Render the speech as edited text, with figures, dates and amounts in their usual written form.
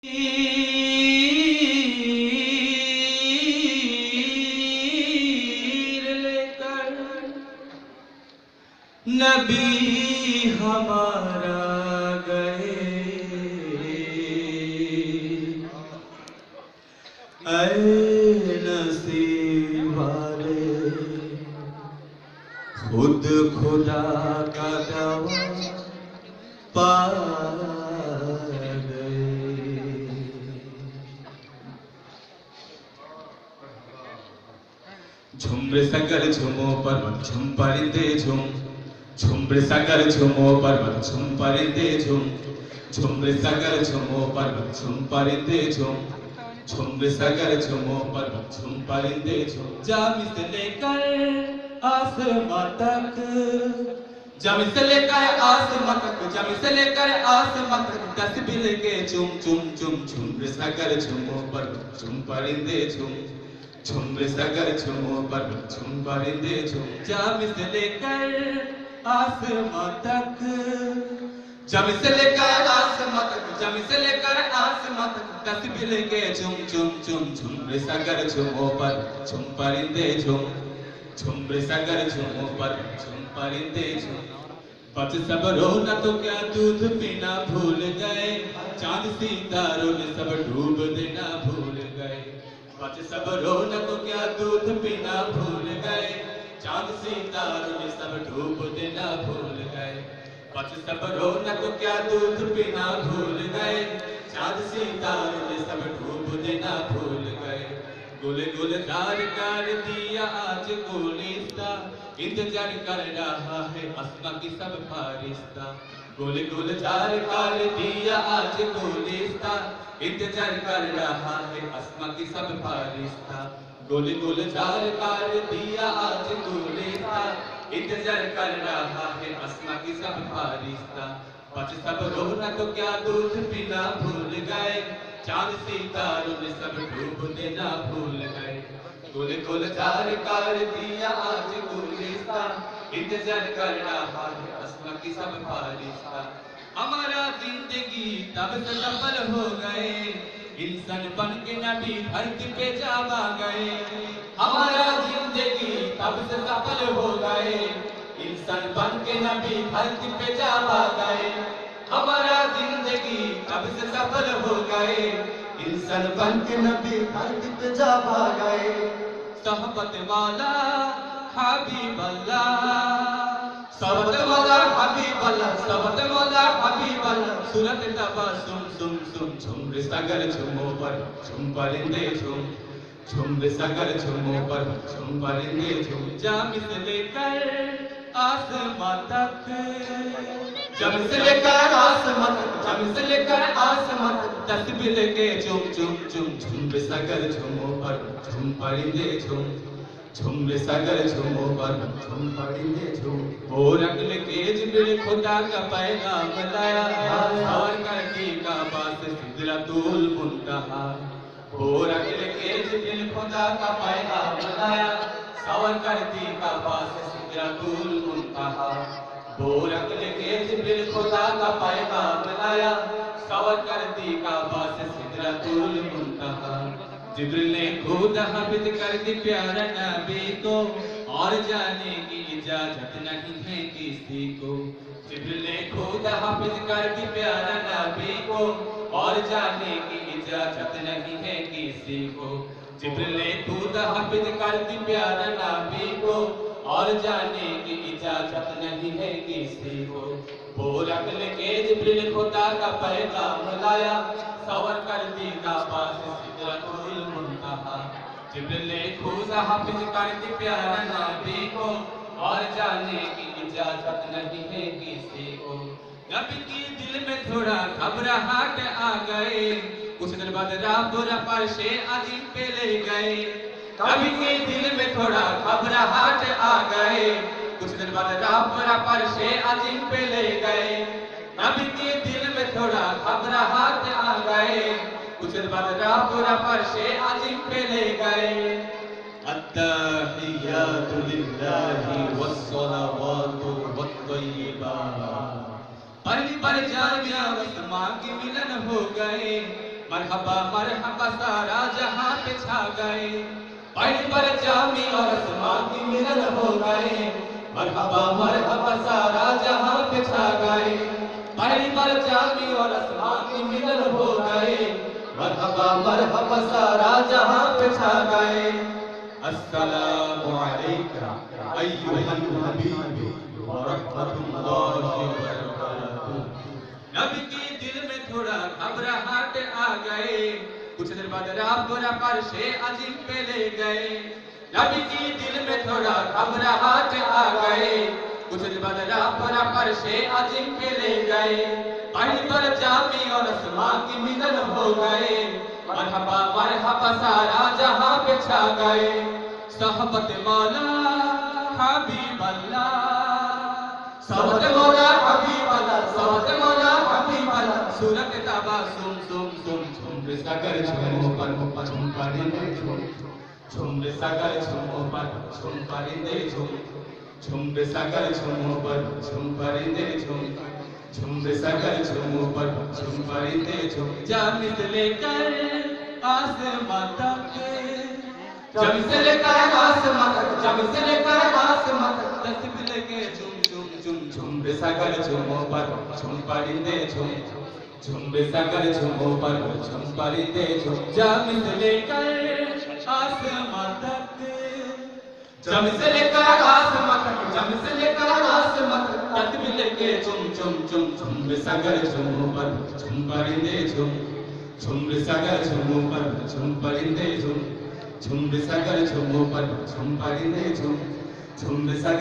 लेकर नबी हमारा गए, ऐ नसीब वाले खुद खुदा का दवा पा झुम्र सगर झुमो पर्वत झुम परिंदे झुम, झुम्र सगर झुमो पर्वत झुम परिंदे झुम, झुम्र सगर झुमो पर्वत झुम परिंदे झुम, झुम्र सगर झुमो पर्वत झुम परिंदे झुम। जामी से लेकर आसमां तक, जामी से लेकर आसमां तक, जामी से लेकर आसमां तक तस्बीह के झुम झुम झुम, झुम्र सगर झुमो पर्वत झुम परिंदे झुम, झुम्र सगर झुमो पर्वत झुम परिंदे झुम। जामी से लेकर आसमां तक, जामी से लेकर आसमां तक, जामी से लेकर आसमां तक तस्बीह के झुम झुम झुम, झुम्र सगर झुमो पर्वत झुम परिंदे झुम, झुम्र सगर झुमो पर्वत झुम परिंदे झुम। बच सब रोना तो क्या दूध पीना भूल गए, चांद सितारों ने सब डूब देना भूल गए। बच सब रोना तो क्या दूध पीना भूल गए, चांद सितारों ने सब डूब देना भूल गए। बच सब रोना तो क्या दूध पीना भूल गए, चांद सितारों ने सब डूब देना भूल गए। गुल गुलजार कर दिया आज गुलिस्ता, इंतजार कर रहा है अस्मा की सब फारिस्ता। गुल गुलजार कर दिया आज गुलिस्ता, इंतजार कर रहा है अस्मा की सब फारिस्ता। गुल गुलजार कर दिया आज गुलिस्ता, इंतजार कर रहा है अस्मा की सब फारिस्ता। बच सब रोना तो क्या दूध पीना भूल गए, चांद सितारों ने सब डूब देना भूल गए। गुल गुलजार कर दिया आज गुलिस्ता, इंतजार कर रहा है अस्मा की सब फारिस्ता। हमारा जिंदगी तब से सफल हो गए, इंसान बन के नबी धरती पे जावा गए। हमारा जिंदगी तब से सफल हो गए, इंसान बन के नबी धरती पे जावा गए। हमारा जिंदगी तब से सफल हो गए, इंसान बन के नबी धरती पे जावा गए। सहबत वाला हबीब अल्लाह, सबत मौला हबीब अल्लाह, सबत मौला हबीब अल्लाह। सूरत तबस्सुम सुम सुम, झुम्र सगर झुमो पर्वत झुम परिंदे झुम, झुम्र सगर झुमो पर्वत झुम परिंदे झुम। जामी से लेकर आसमां तक, जामी से लेकर आसमां तक, जामी से लेकर आसमां तक तस्बीह के झुम झुम झुम, झुम्र सगर झुमो पर्वत झुम परिंदे झुम, झुम्र सगर झुमो पर्वत झुम परिंदे झुम। और अगले के जिब्रील खुदा का पैगाम लाया, और करती का बात सिदरतुल मुंतहा। और अगले के जिब्रील खुदा का पैगाम लाया, और करती का बात सिदरतुल मुंतहा। और अगले के जिब्रील खुदा का पैगाम लाया, और करती का बात सिदरतुल मुंतहा। जिब्रील ने खुद हाफिज कर दी प्यारा नबी को, और जाने की इजाजत नहीं है किसी को। जिब्रील ने खुद हाफिज कर दी प्यारा नबी को, और जाने की इजाजत नहीं है किसी को। जिब्रील ने खुद हाफिज कर दी प्यारा नबी को, और जाने की इजाजत नहीं है किसी को। बोल अकल के जिब्रील खुदा का पैगाम लाया, सवर कर दी का पास सिदरतुल मुंतहा। जिब्रील ने खुद हाफिज कर दी प्यारा नबी को, और जाने की इजाजत नहीं है किसी को। नबी की दिल में थोड़ा घबराहट आ गए, कुछ दिन बाद रब फर्शे अजीम पे ले गए। नबी के दिल में थोड़ा घबराहट आ गए, कुछ दिन बाद रब फर्शे अजीम पे ले गए। नबी के दिल में थोड़ा घबराहट आ गए, कुछ दिन बाद रब फर्शे अजीम पे ले गए। अत्तहियातु लिल्लाहि वस्सलावातु वत्तय्यिबात। पहली बार जामिया उस्मा के मिलन हो गए, मरहबा सारा जहां पे छा गए, पानी पर जामी और आसमान की मिलन हो गए। मरहबा सारा जहां पे छा गए, पानी पर जामी और आसमान की मिलन हो गए। मरहबा सारा जहां पे छा गए। अस्सलामु अलैका अय्युहल हबीब व रहमतुल्लाहि व बरकातुहू। नबी के दिल में थोड़ा घबराहट आ गए, कुछ देर बाद रापुरा पर से अजीम पे ले गए। नबी के दिल में थोड़ा घबराहट आ गए, कुछ देर बाद रापुरा पर से अजीम पे ले गए। पानी पर जामी और आसमान की मिलन हो गए। मरहबा सारा जहां पे छा गए। सहबत मौला हबीब अल्लाह, सहबत मौला हबीब अल्लाह, सहबत मौला हबीब अल्लाह। सूरत ताबा सुम सुम सुम झुमरे सागर झुमो पर झुम परिंदे झुम, झुमरे सागर झुमो पर झुम परिंदे झुम, झुमरे सागर झुमो पर झुम परिंदे झुम, झुमरे सागर झुमो पर झुम परिंदे झुम। जामी से लेकर आसमां तक, जामी से लेकर आसमां तक, जामी से लेकर आसमां तक, तस्बीह लेके झुम झुम झुम, झुमरे सागर झुमो पर झुम परिंदे झुम, झुमरे सागर झुमो पर झुम परिंदे झुम। जामी से लेकर आसमां तक, जामी से लेकर आसमां तक, जामी से लेकर आसमां तक, तस्बीह लेके झुम झुम झुम, झुमरे सागर झुमो पर झुम परिंदे झुम, झुमरे सागर झुमो पर झुम परिंदे झुम, झुमरे सागर झुमो पर झुम परिंदे झुम, झुमरे सागर